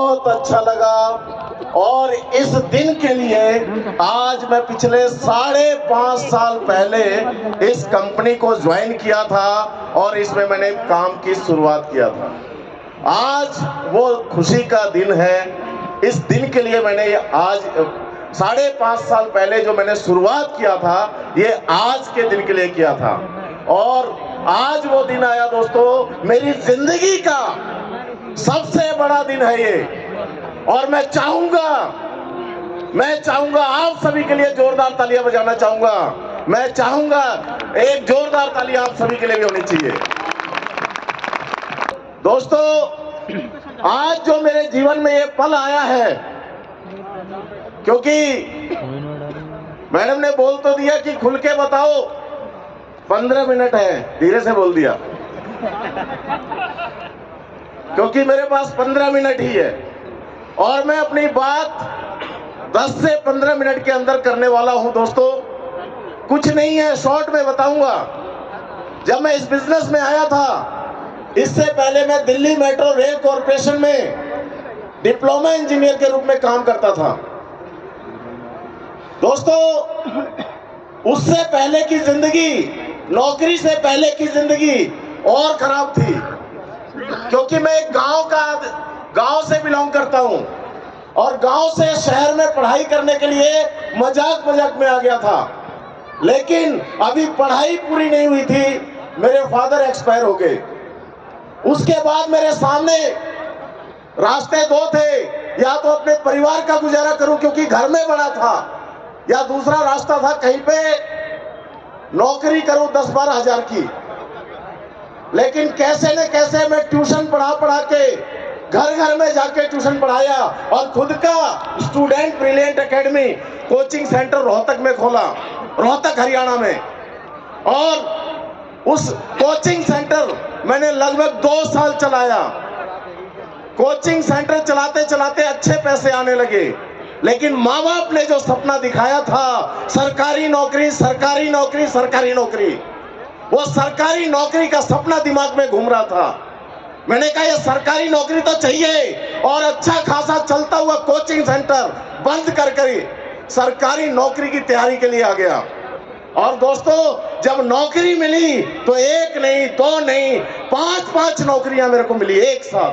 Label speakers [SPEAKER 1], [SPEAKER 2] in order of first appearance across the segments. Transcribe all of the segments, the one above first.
[SPEAKER 1] बहुत अच्छा लगा। और इस दिन के लिए आज मैं पिछले 5.5 साल पहले इस कंपनी को ज्वाइन किया था और इसमें मैंने काम की शुरुआत किया था। आज वो खुशी का दिन है। इस दिन के लिए मैंने आज 5.5 साल पहले जो मैंने शुरुआत किया था, ये आज के दिन के लिए किया था। और आज वो दिन आया दोस्तों, मेरी जिंदगी का सबसे बड़ा दिन है ये। और मैं चाहूंगा आप सभी के लिए जोरदार तालियां बजाना चाहूंगा। मैं चाहूंगा एक जोरदार ताली आप सभी के लिए भी होनी चाहिए। दोस्तों, आज जो मेरे जीवन में ये पल आया है, क्योंकि मैडम ने बोल तो दिया कि खुल के बताओ, 15 मिनट है, धीरे से बोल दिया क्योंकि मेरे पास 15 मिनट ही है और मैं अपनी बात 10 से 15 मिनट के अंदर करने वाला हूं। दोस्तों, कुछ नहीं है, शॉर्ट में बताऊंगा। जब मैं इस बिजनेस में आया था, इससे पहले मैं दिल्ली मेट्रो रेल कॉरपोरेशन में डिप्लोमा इंजीनियर के रूप में काम करता था। दोस्तों, उससे पहले की जिंदगी, नौकरी से पहले की जिंदगी और खराब थी, क्योंकि मैं एक गांव से बिलोंग करता हूं और गांव से शहर में पढ़ाई करने के लिए मजाक में आ गया था। लेकिन अभी पढ़ाई पूरी नहीं हुई थी, मेरे फादर एक्सपायर हो गए। उसके बाद मेरे सामने रास्ते दो थे, या तो अपने परिवार का गुजारा करूं क्योंकि घर में बड़ा था, या दूसरा रास्ता था कहीं पे नौकरी करूं 10-12 हजार की। लेकिन कैसे न कैसे मैं ट्यूशन पढ़ा के घर में जाके ट्यूशन पढ़ाया और खुद का student brilliant academy coaching centre Rohtak में खोला, रोहतक हरियाणा में। और उस कोचिंग सेंटर मैंने लगभग 2 साल चलाया। कोचिंग सेंटर चलाते चलाते अच्छे पैसे आने लगे, लेकिन माँ बाप ने जो सपना दिखाया था, सरकारी नौकरी, वो सरकारी नौकरी का सपना दिमाग में घूम रहा था। मैंने कहा ये सरकारी नौकरी तो चाहिए, और अच्छा खासा चलता हुआ कोचिंग सेंटर बंद कर सरकारी नौकरी की तैयारी के लिए आ गया। और दोस्तों, जब नौकरी मिली तो 1 नहीं, 2 नहीं, 5 नौकरियां मेरे को मिली एक साथ।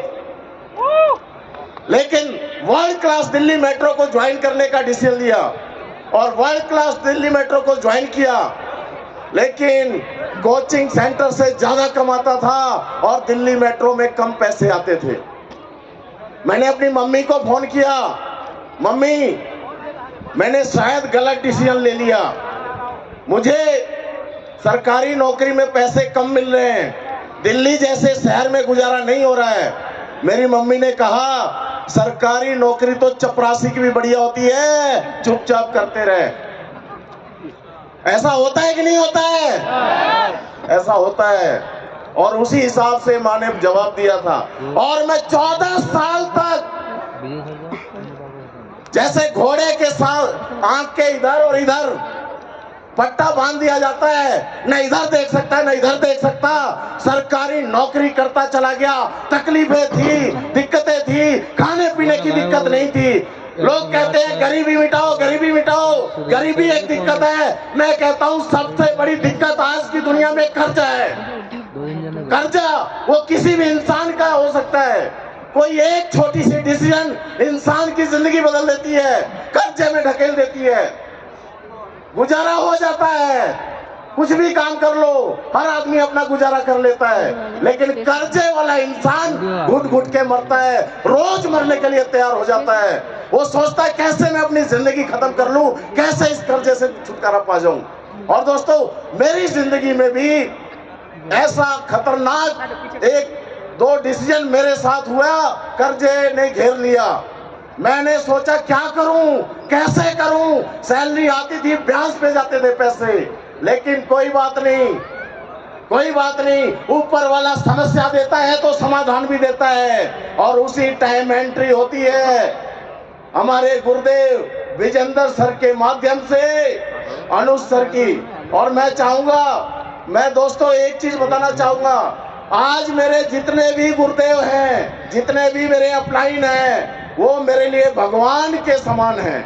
[SPEAKER 1] लेकिन वर्ल्ड क्लास दिल्ली मेट्रो को ज्वाइन करने का डिसीजन लिया और वर्ल्ड क्लास दिल्ली मेट्रो को ज्वाइन किया। लेकिन कोचिंग सेंटर से ज्यादा कमाता था और दिल्ली मेट्रो में कम पैसे आते थे। मैंने अपनी मम्मी को फोन किया, मम्मी मैंने शायद गलत डिसीजन ले लिया, मुझे सरकारी नौकरी में पैसे कम मिल रहे हैं, दिल्ली जैसे शहर में गुजारा नहीं हो रहा है। मेरी मम्मी ने कहा, सरकारी नौकरी तो चपरासी की भी बढ़िया होती है, चुपचाप करते रहे। ऐसा होता है कि नहीं होता है? ऐसा होता है। और उसी हिसाब से माँ ने जवाब दिया था। और मैं 14 साल तक जैसे घोड़े के साथ आंख के इधर और इधर पट्टा बांध दिया जाता है, न इधर देख सकता न इधर देख सकता, सरकारी नौकरी करता चला गया। तकलीफें थी, दिक्कतें थी, खाने पीने की दिक्कत नहीं थी। लोग कहते हैं गरीबी मिटाओ, गरीबी मिटाओ, गरीबी एक दिक्कत है। मैं कहता हूं सबसे बड़ी दिक्कत आज की दुनिया में कर्जा है। कर्जा वो किसी भी इंसान का हो सकता है, कोई एक छोटी सी डिसीजन इंसान की जिंदगी बदल देती है, कर्जे में ढकेल देती है। गुजारा हो जाता है, कुछ भी काम कर लो, हर आदमी अपना गुजारा कर लेता है, लेकिन कर्जे वाला इंसान घुट घुट के मरता है, रोज मरने के लिए तैयार हो जाता है। वो सोचता है कैसे मैं अपनी जिंदगी खत्म कर लूं, कैसे इस कर्जे से छुटकारा पा जाऊं। और दोस्तों, मेरी जिंदगी में भी ऐसा खतरनाक 1-2 डिसीजन मेरे साथ हुआ, कर्जे ने घेर लिया। मैंने सोचा क्या करूं, कैसे करूं, सैलरी आती थी, ब्याज पे जाते थे पैसे, लेकिन कोई बात नहीं, ऊपर वाला समस्या देता है तो समाधान भी देता है, और उसी टाइम एंट्री होती है हमारे गुरुदेव विजेंद्र सर के माध्यम से अनुज सर की। और मैं दोस्तों एक चीज बताना चाहूंगा, आज मेरे जितने भी गुरुदेव हैं, जितने भी मेरे अपलाइन हैं, वो मेरे लिए भगवान के समान हैं।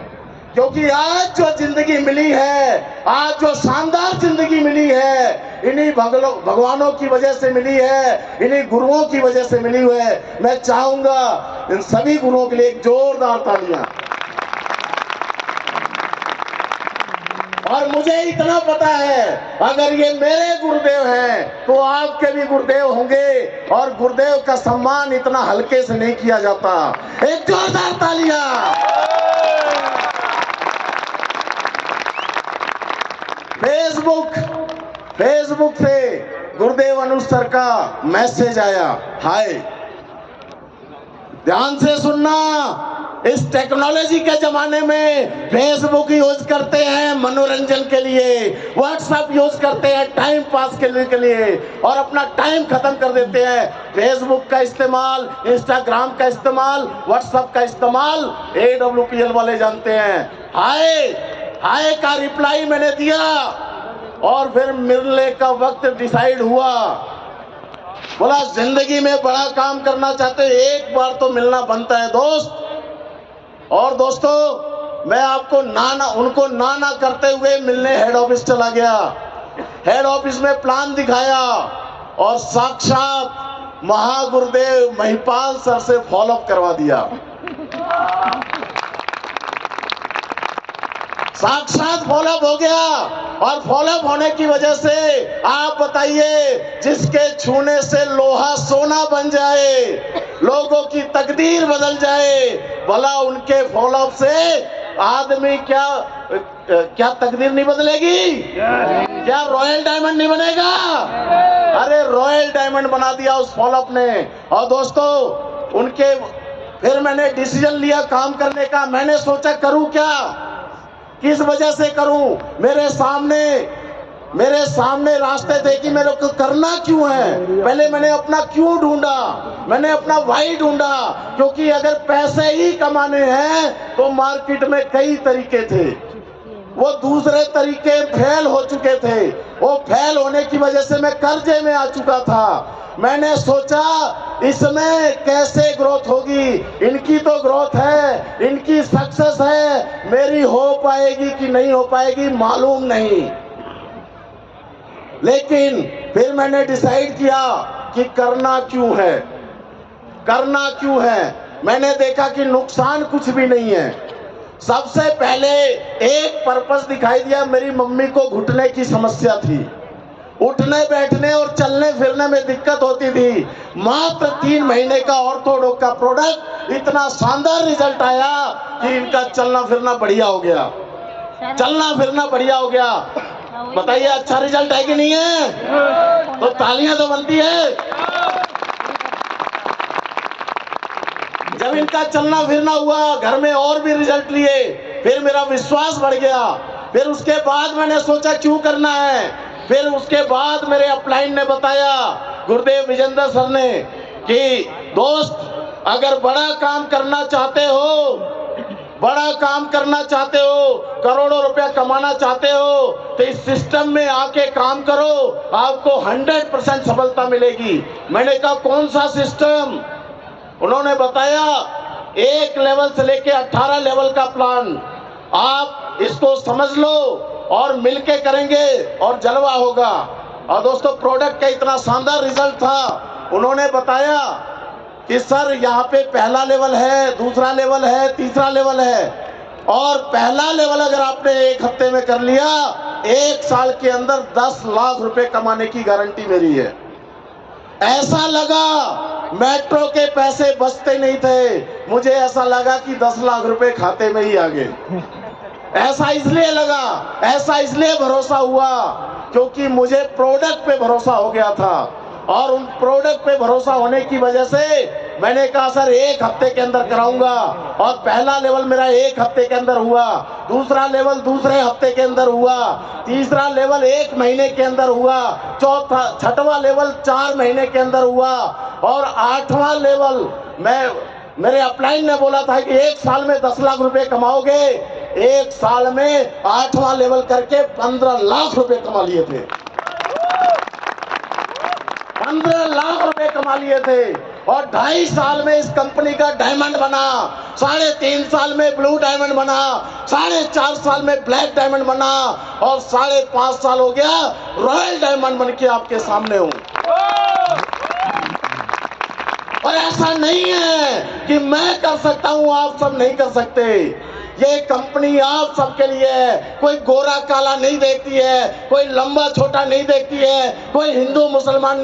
[SPEAKER 1] क्योंकि आज जो जिंदगी मिली है, आज जो शानदार जिंदगी मिली है, इन्हीं भगवानों की वजह से मिली है, इन्हीं गुरुओं की वजह से मिली हुई है। मैं चाहूंगा इन सभी गुरुओं के लिए एक जोरदार तालियां। और मुझे इतना पता है, अगर ये मेरे गुरुदेव हैं तो आपके भी गुरुदेव होंगे, और गुरुदेव का सम्मान इतना हल्के से नहीं किया जाता। एक जोरदार तालियां। फेसबुक से गुरुदेव अनुज सर का मैसेज आया। हाय, ध्यान से सुनना, इस टेक्नोलॉजी के जमाने में फेसबुक यूज करते हैं मनोरंजन के लिए, व्हाट्सएप यूज करते हैं टाइम पास के लिए, और अपना टाइम खत्म कर देते हैं। फेसबुक का इस्तेमाल, इंस्टाग्राम का इस्तेमाल, व्हाट्सएप का इस्तेमाल AWPL वाले जानते हैं। हाय का रिप्लाई मैंने दिया, और फिर मिलने का वक्त डिसाइड हुआ। बोला जिंदगी में बड़ा काम करना चाहते हो, एक बार तो मिलना बनता है दोस्त। और दोस्तों, मैं आपको उनको ना करते हुए मिलने हेड ऑफिस चला गया। हेड ऑफिस में प्लान दिखाया, और साक्षात महागुरुदेव महिपाल सर से फॉलोअप करवा दिया। साक्षात फॉलोअप हो गया, और फॉलोअप होने की वजह से आप बताइए, जिसके छूने से लोहा सोना बन जाए, लोगों की तकदीर बदल जाए, भला उनके फॉलोअप से आदमी क्या तकदीर नहीं बदलेगी? क्या रॉयल डायमंड नहीं बनेगा? अरे रॉयल डायमंड बना दिया उस फॉलोअप ने। और दोस्तों, उनके फिर मैंने डिसीजन लिया काम करने का। मैंने सोचा करूं क्या, किस वजह से करूं? मेरे सामने रास्ते थे कि मेरे को करना क्यों है। पहले मैंने अपना क्यों ढूंढा, मैंने अपना वाई ढूंढा। क्योंकि अगर पैसे ही कमाने हैं तो मार्केट में कई तरीके थे, वो दूसरे तरीके फेल हो चुके थे। वो फेल होने की वजह से मैं कर्जे में आ चुका था। मैंने सोचा इसमें कैसे ग्रोथ होगी। इनकी तो ग्रोथ है, इनकी सक्सेस है, मेरी हो पाएगी कि नहीं हो पाएगी मालूम नहीं। लेकिन फिर मैंने डिसाइड किया कि करना क्यों है। मैंने देखा कि नुकसान कुछ भी नहीं है। सबसे पहले एक पर्पस दिखाई दिया। मेरी मम्मी को घुटने की समस्या थी, उठने बैठने और चलने फिरने में दिक्कत होती थी। मात्र 3 महीने का ऑर्थोडॉक का प्रोडक्ट, इतना शानदार रिजल्ट आया कि इनका चलना फिरना बढ़िया हो गया। बताइए अच्छा रिजल्ट है कि नहीं है? तो तालियां तो बनती है। जब इनका चलना फिरना हुआ, घर में और भी रिजल्ट लिए, फिर मेरा विश्वास बढ़ गया। फिर उसके बाद मैंने सोचा क्यों करना है। फिर उसके बाद मेरे अपलाइन ने बताया, गुरुदेव विजेंद्र सर ने, कि दोस्त अगर बड़ा काम करना चाहते हो, करोड़ों रुपया कमाना चाहते हो, तो इस सिस्टम में आके काम करो, आपको 100% सफलता मिलेगी। मैंने कहा कौन सा सिस्टम? उन्होंने बताया 1 लेवल से लेके 18 लेवल का प्लान, आप इसको समझ लो और मिलके करेंगे और जलवा होगा। और दोस्तों, प्रोडक्ट का इतना शानदार रिजल्ट था। उन्होंने बताया कि सर यहाँ पे पहला लेवल है, दूसरा लेवल है, तीसरा लेवल है, और पहला लेवल अगर आपने 1 हफ्ते में कर लिया, 1 साल के अंदर 10 लाख रुपए कमाने की गारंटी मेरी है। ऐसा लगा मेट्रो के पैसे बचते नहीं थे, मुझे ऐसा लगा कि 10 लाख रुपए खाते में ही आ गए। ऐसा इसलिए लगा, ऐसा इसलिए भरोसा हुआ क्योंकि मुझे प्रोडक्ट पे भरोसा हो गया था। और उन प्रोडक्ट पे भरोसा होने की वजह से मैंने कहा सर 1 हफ्ते के अंदर कराऊंगा। और पहला लेवल मेरा 1 हफ्ते के अंदर हुआ, दूसरा लेवल दूसरे हफ्ते के अंदर हुआ, तीसरा लेवल 1 महीने के अंदर हुआ, छठवां लेवल 4 महीने के अंदर हुआ, और 8वां लेवल मेरे अपलाइन ने बोला था कि 1 साल में 10 लाख रुपए कमाओगे। 1 साल में 8वां लेवल करके 15 लाख रुपए कमा लिए थे। 15 लाख रुपए कमा लिए थे और 2.5 साल में इस कंपनी का डायमंड बना, 3.5 साल में ब्लू डायमंड बना, 4.5 साल में ब्लैक डायमंड बना और 5.5 साल हो गया रॉयल डायमंड बन के आपके सामने हूं। और ऐसा नहीं है कि मैं कर सकता हूं, आप सब नहीं कर सकते। ये कंपनी आप सबके लिए है। कोई गोरा काला नहीं देखती है, कोई लंबा छोटा नहीं देखती है, कोई हिंदू मुसलमान